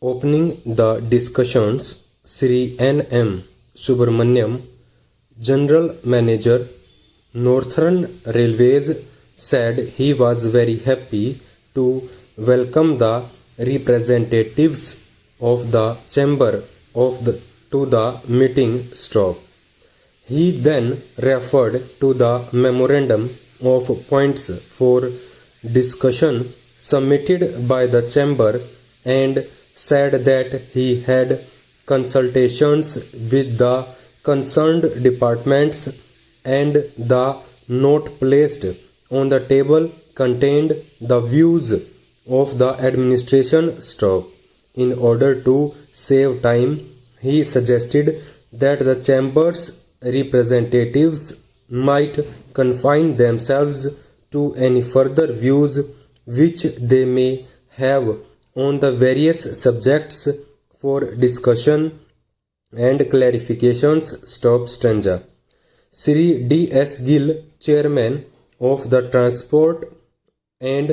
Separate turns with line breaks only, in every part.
Opening the discussions, Sri N.M. Subramaniam, General Manager, Northern Railways, said he was very happy to welcome the representatives of the chamber to the meeting stop. He then referred to the memorandum of points for discussion submitted by the chamber and said that he had consultations with the concerned departments and the note placed on the table contained the views of the administration staff. In order to save time, he suggested that the chamber's representatives might confine themselves to any further views which they may have on the various subjects for discussion and clarifications. Stop stanza. Sri D.S. Gill, Chairman of the Transport and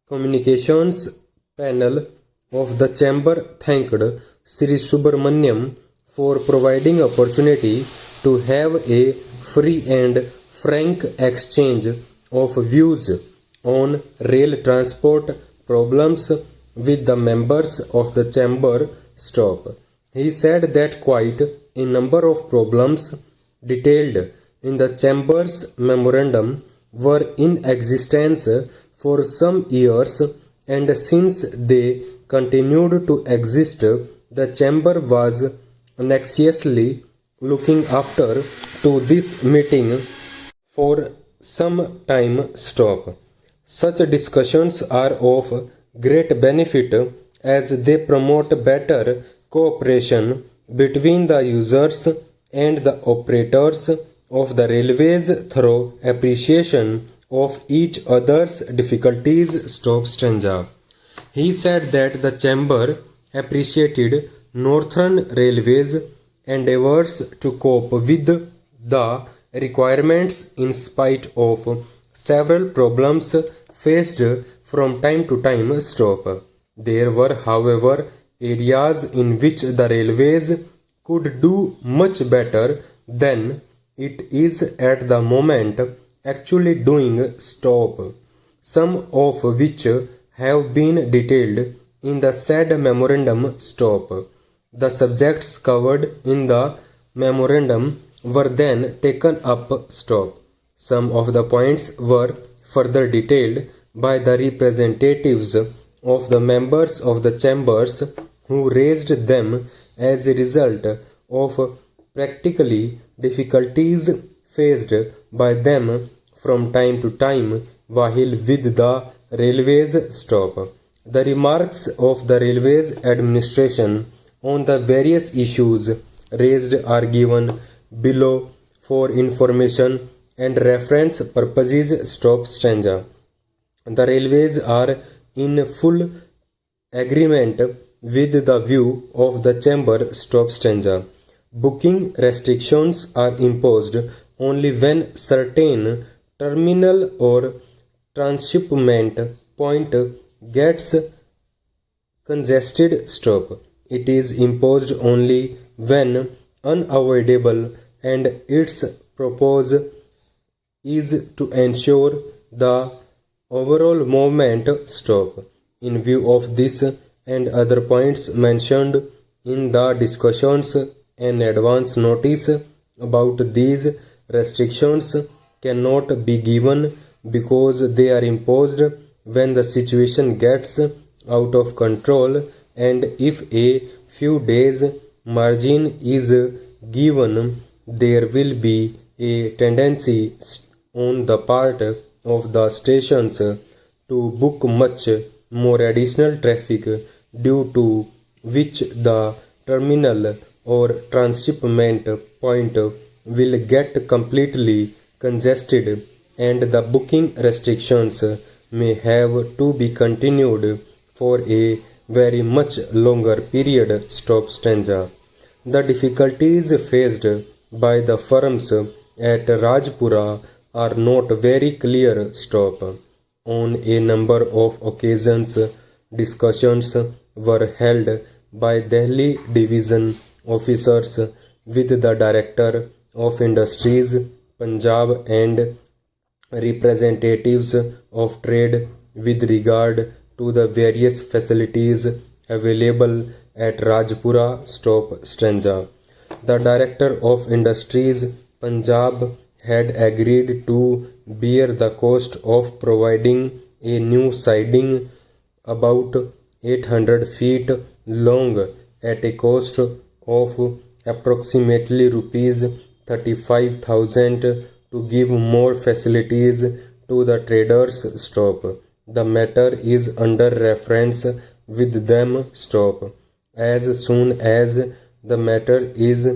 Communications Panel of the Chamber, thanked Sri Subramaniam for providing opportunity to have a free and frank exchange of views on rail transport problems with the members of the chamber staff. He said that quite a number of problems detailed in the chamber's memorandum were in existence for some years, and since they continued to exist, the chamber was anxiously looking after to this meeting for some time. Stop. Such discussions are of great benefit as they promote better cooperation between the users and the operators of the railways through appreciation of each other's difficulties. Stop stanza. He said that the chamber appreciated Northern Railways' endeavours to cope with the requirements in spite of several problems faced from time to time. Stop. There were, however, areas in which the railways could do much better than it is at the moment actually doing. Stop. Some of which have been detailed in the said memorandum. Stop. The subjects covered in the memorandum were then taken up. Stop. Some of the points were further detailed by the representatives of the members of the chambers who raised them as a result of practically difficulties faced by them from time to time while with the railways. Stop. The remarks of the railways administration on the various issues raised are given below for information and reference purposes. Stop stanza. The railways are in full agreement with the view of the chamber. Stop stanza. Booking restrictions are imposed only when certain terminal or transshipment point gets congested. Stop. It is imposed only when unavoidable, and its purpose is to ensure the overall movement. Stop. In view of this and other points mentioned in the discussions, an advance notice about these restrictions cannot be given because they are imposed when the situation gets out of control, and if a few days margin is given, there will be a tendency on the part of the stations to book much more additional traffic, due to which the terminal or transshipment point will get completely congested, and the booking restrictions may have to be continued for a very much longer period. Stop stanza. The difficulties faced by the firms at Rajpura are not very clear. Stop. On a number of occasions, discussions were held by Delhi division officers with the Director of Industries, Punjab and representatives of trade with regard to the various facilities available at Rajpura Stop Strange. The Director of Industries, Punjab had agreed to bear the cost of providing a new siding about 800 feet long at a cost of approximately rupees 35,000 to give more facilities to the traders' stop. The matter is under reference with them stop. As soon as the matter is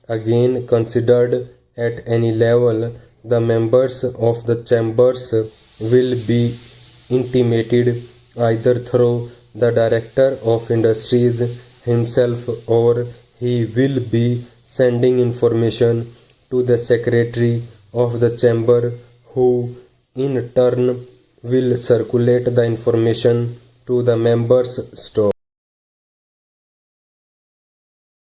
again considered at any level, the members of the chambers will be intimated either through the Director of Industries himself or he will be sending information to the Secretary of the Chamber, who in turn will circulate the information to the members' stop.